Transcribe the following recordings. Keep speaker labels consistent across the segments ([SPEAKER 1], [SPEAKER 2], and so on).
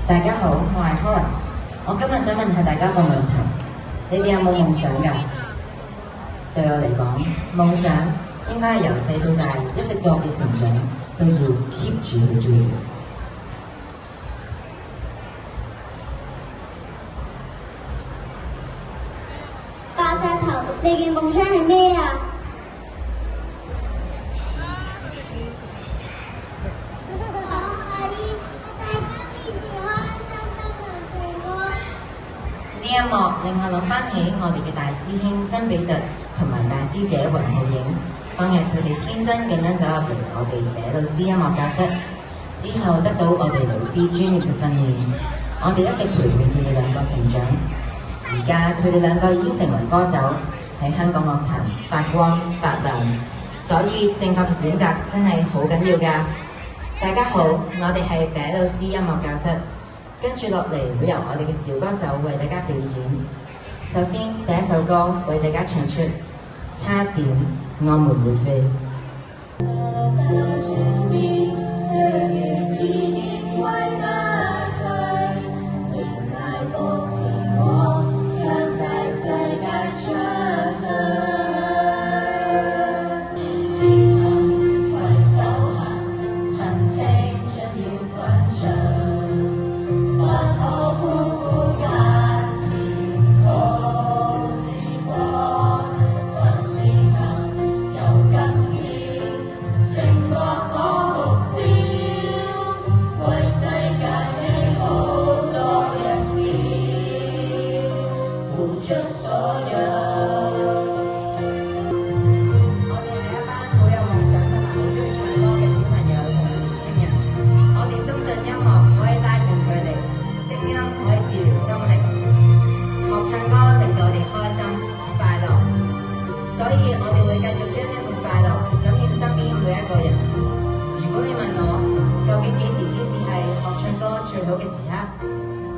[SPEAKER 1] 大家好，我係 Horace。我今日想問下大家個問題，你哋有冇夢想㗎？對我嚟講，夢想應該係由細到大，一直到我哋成長都要 keep 住去追嘅。
[SPEAKER 2] 爆炸頭，你嘅夢想係咩啊？
[SPEAKER 1] 呢一幕令我諗翻起我哋嘅大師兄曾比特同埋大師姐雲浩影，當日佢哋天真咁樣走入嚟我哋嗲老師音樂教室，之後得到我哋老師專業嘅訓練，我哋一直陪伴佢哋兩個成長。而家佢哋兩個已經成為歌手，喺香港樂壇發光發亮，所以正確嘅選擇真係好緊要㗎。大家好，我哋係嗲老師音樂教室。跟住落嚟會由我哋嘅小歌手為大家表演。首先第一首歌為大家唱出《差點我們會飛》。所以我哋會繼續將呢份快樂感染身邊每一個人。如果你問我究竟幾時先至係學唱歌最好嘅時刻，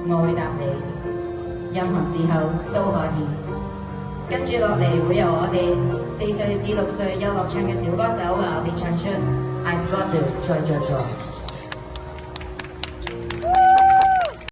[SPEAKER 1] 我會答你，任何時候都可以。跟住落嚟會由我哋4歲至6歲有樂唱嘅小歌手為我哋唱出 I've Got the Joy Joy Joy。